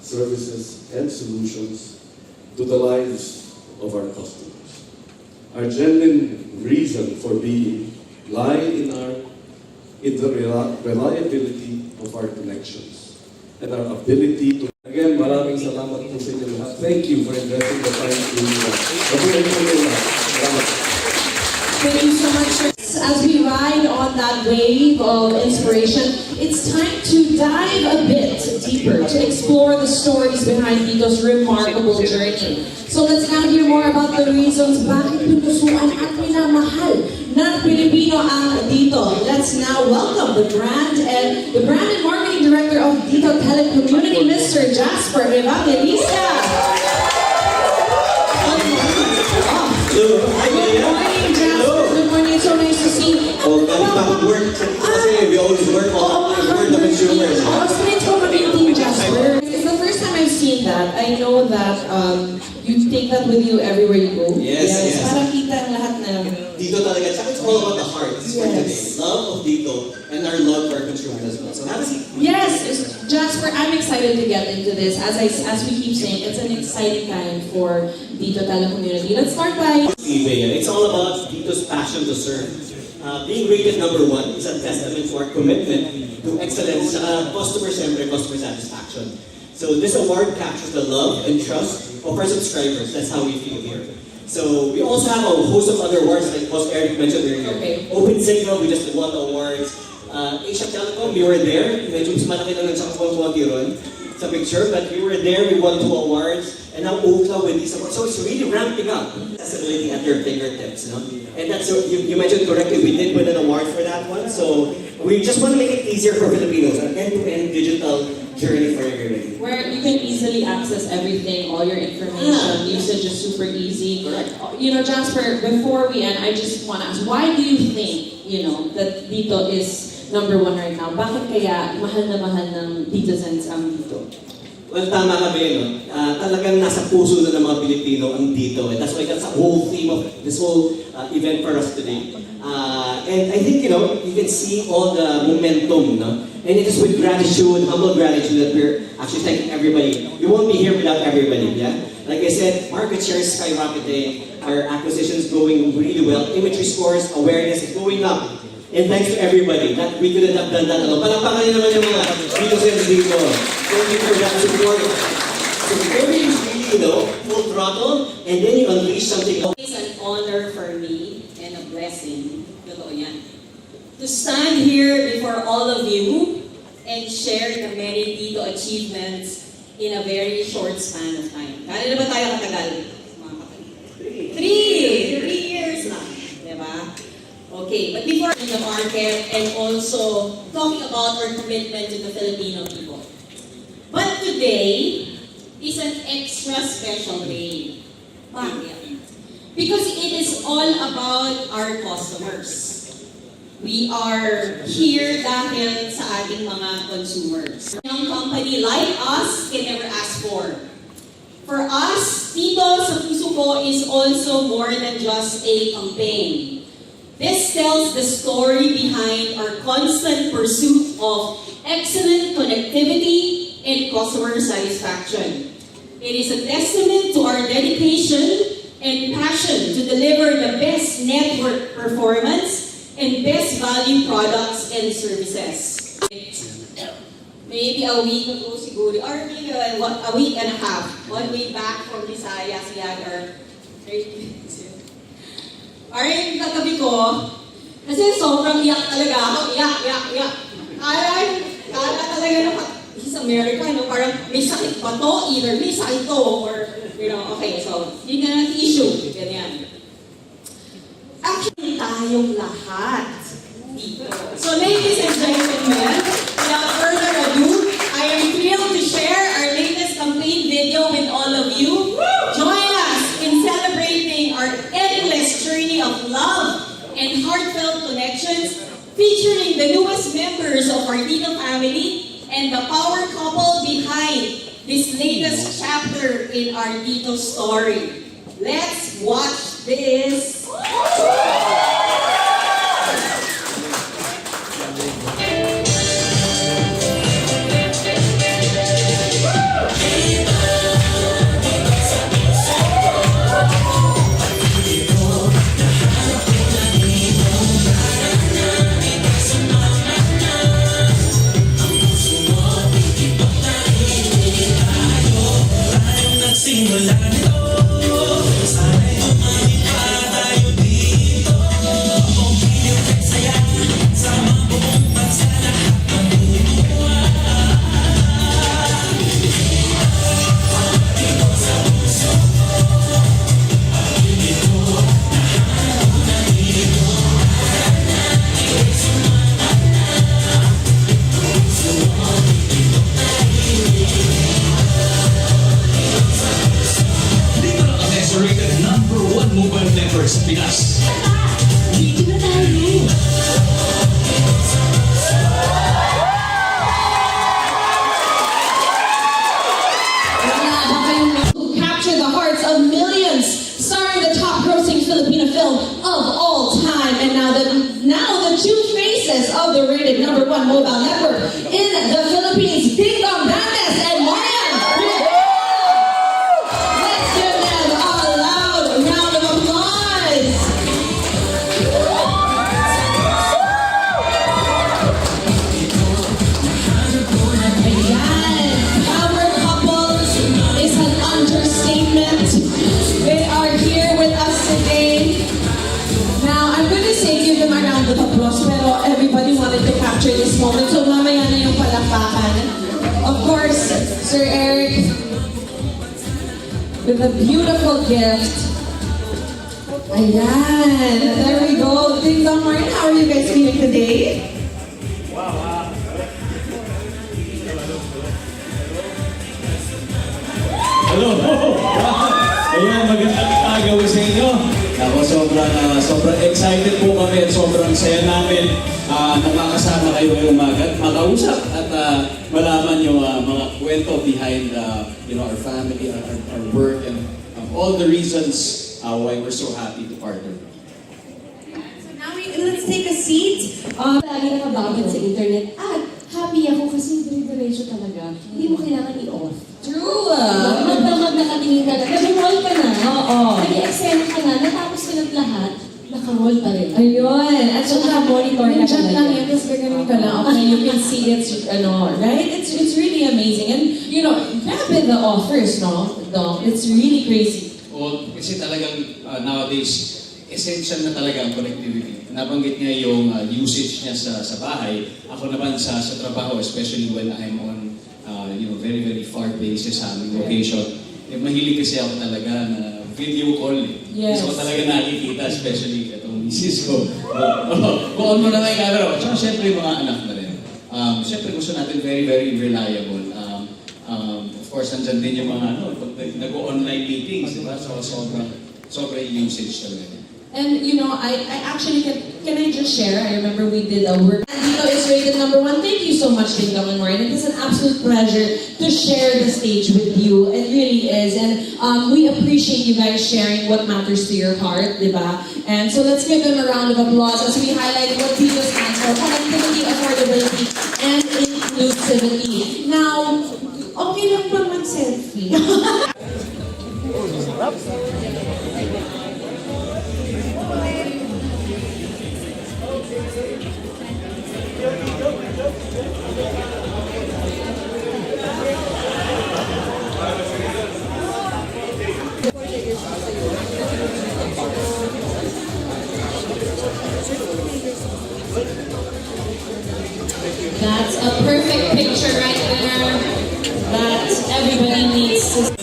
services, and solutions to the lives of our customers. Our genuine reason for being lie in the reliability of our connections and our ability to... Again, maraming salamat po sa inyo lahat. Thank you for investing the time to do that. Mabuhay po kayo lahat. Salamat. Thank you so much. As we ride on that wave of inspiration, it's time to dive a bit deeper to explore the stories behind Dito's remarkable journey. So let's now hear more about the reasons bakit pinusuan at minamahal ng Pilipino ang Dito. Let's now welcome the brand and marketing director of Dito Telecommunity, Mr. Jasper Evangelista. Hello. Good morning, Jasper. Good morning. It's so nice to see you. Oh, galing pa mag-work. Kasi we always work on the consumers. Jasper. It's the first time I've seen that. I know that you take that with you everywhere you go. Yes. Para kita ang lahat na... Dito talaga. Tsaka it's all about the heart. This is for today. Love of Dito and our love for our consumers as well. So have a seat. Yes, Jasper, I'm excited to get into this. As we keep saying, it's an exciting time for Dito Telecommunity. Let's start by... It's all about Dito's passion to serve. Being rated #1 is a testament to our commitment to excellence, customer satisfaction. So this award captures the love and trust of our subscribers. That's how we feel here. So we also have a host of other awards, like Boss Eric mentioned earlier. Okay. Open Signal, we just won the awards. Asia Telecom, we were there. Medyo mas malaki lang ng sangkuwang-kuwagi ron sa picture, but we were there, we won 2 awards. And now Ookla with these awards. So it's really ramping up. Accessibility at your fingertips, you know? And that's, you mentioned correctly, we did win an award for that one. So we just want to make it easier for Filipinos, an end-to-end digital journey for everybody. Where you can easily access everything, all your information, usage is super easy. Correct. You know, Jasper, before we end, I just want to ask, why do you think, that Dito is #1 right now? Bakit kaya mahal na mahal ng Ditizens ang Dito? Well, tama ka ba talagang nasa puso na ng mga Pilipino ang Dito. And that's why that's the whole theme of this whole event for us today. And I think, you can see all the momentum, no? And it is with gratitude, humble gratitude, that we're actually thanking everybody. We won't be here without everybody, yeah? Like I said, market share is skyrocketing, our acquisitions going really well, imagery scores, awareness is going up. And thanks to everybody, that we couldn't have done that alone. Palakpakan niyo naman yung mga Ditizens dito. Thank you for that support. So very really, full throttle, and then you unleash something. It's an honor for me and a blessing, totoo yan, to stand here before all of you and share the many Dito achievements in a very short span of time. Kaya na ba tayo katagal? Mga kapatid? 3 years na. Diba? Okay, but before in the market and also talking about our commitment to the Filipino people. But today is an extra special day. Bakit? Because it is all about our customers. We are here dahil sa ating mga consumers. Ang company like us can never ask for. For us, Dito sa Puso Ko is also more than just a campaign. This tells the story behind our constant pursuit of excellent connectivity and customer satisfaction. It is a testament to our dedication and passion to deliver the best network performance and best value products and services. Maybe a week ago siguro, or maybe a week and a half, on way back from Visayas, we had our yung katabi ko, kasi sobrang iyak talaga ako, iyak. Kala talaga na, he's American, parang may sakit ba to? Either may sakit to, or, okay, so, yun na ang issue, ganyan. Actually, tayong lahat dito. So, ladies and gentlemen, without further ado, I am thrilled to share our latest campaign video with all of you. Join us in celebrating our endless journey of love and heartfelt connections, featuring the newest members of our Dito family and the power couple behind this latest chapter in our Dito story. Let's watch this. Dito na kami sa rated #1 mobile network sa Pinas. Dito na tayo. Who captured the hearts of millions, starring the top-grossing Filipino film of all time, and now the two faces of the rated #1 mobile network in the Philippines, Ding Dong Dantes and Marian Rivera. Let's give them a loud round of applause. Ayan, power couples is an understatement. They are here with us today. Now, I'm going to say give them a round of applause, pero everybody wanted to capture this moment, so mamaya na yung palakpakan. Of course, Sir Eric, with a beautiful gift. Ayan, there we go. Ding Dong Martin, how are you guys feeling today? Hello! Ayan, magandang agaw sa inyo. Ako, sobrang excited po kami at sobrang saya namin na makasama kayo ngayong umaga at makausap at malaman yung mga kwento behind our family, our work, and all the reasons why we're so happy to partner. So now let's take a seat. Lagi nakabagod sa internet at happy ako kasi dire-diretso talaga. Hindi mo kailangan i-off. True. Magdamag nakatingin ka na. Nag-roll ka na. Oo. Nag-extend ka na. Natapos ka ng lahat. Naka-roll pa rin. Ayun. At saka monitor na nandiyan talaga. lang yan. Tapos gaganin ka lang. Okay, you can see it's, right? It's really amazing. And, grabe the offers, no? It's really crazy. O, kasi talagang nowadays, essential na talaga ang connectivity. Nabanggit niya yung usage niya sa bahay. Ako naman sa trabaho, especially when I'm on very, very far places sa aming location. Mahilig kasi ako talaga na video call. Yes. Gusto ko talaga nakikita, especially itong misis ko. Buon mo na nga yung camera. At saka syempre yung mga anak na rin. Syempre gusto natin very, very reliable. Of course, nandyan din yung mga pag nag-online meetings, diba? So, sobrang usage talaga. And, I actually, can I just share? I remember we did a work. And Dito is rated #1. Thank you so much, Ding Dong and Maureen. It is an absolute pleasure to share the stage with you. It really is. And we appreciate you guys sharing what matters to your heart, diba? And so let's give them a round of applause as we highlight what Dito stands for: connectivity, affordability, and inclusivity. Now, okay lang ba mag-selfie? That's a perfect picture right there that everybody needs to see.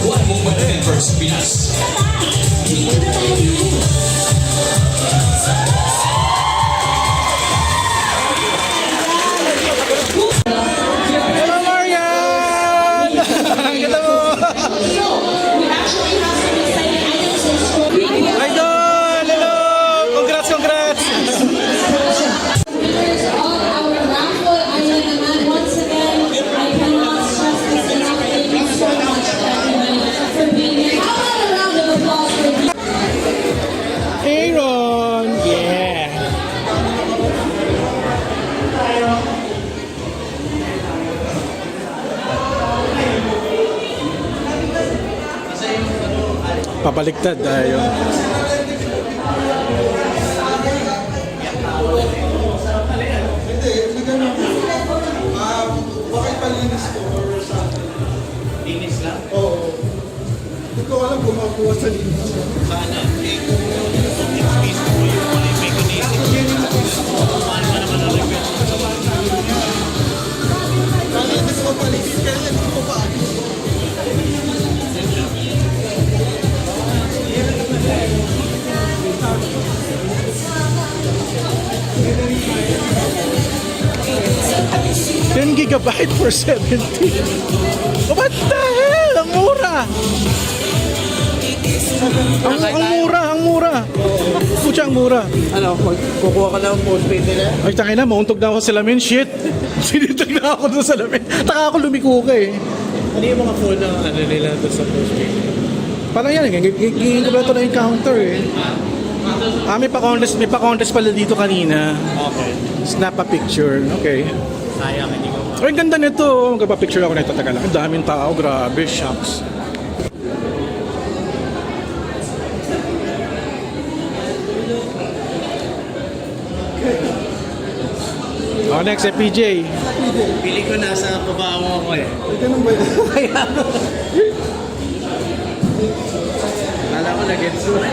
One mobile network Papaliktad tayo. Bakit palinis ko? Linis lang. Oo. Hindi ko alam kung makuha sa linis. Sana. Eh, kung it's mismo mo yung mga mechanism. Paano ka naman na-request sa Palinis ko palinis. Kaya hindi ko pa. $10 for 70. What the hell? Ang mura! Ang mura! Pucha, ang mura. Ano, kukuha ka ng postpaid nila? Ay, tangina, mauntog na ako sa salamin. Shit! Sinitag na ako doon sa salamin. Taka ako lumiko ka eh. Ano yung mga phone na ano nila doon sa postpaid? Parang yan, gigingin ko ba ito na encounter eh. May pa-contest pala dito kanina. Okay. Snap a picture. Okay. Sayang, hindi ko Ay, ganda nito. Magpapicture ako nito. Tagal lang. Ang daming tao. Grabe. Shucks. Oh, next, PJ. Pili ko nasa pabaho ako eh. Ganun ba yun? Kaya Kala ko nag-gets mo.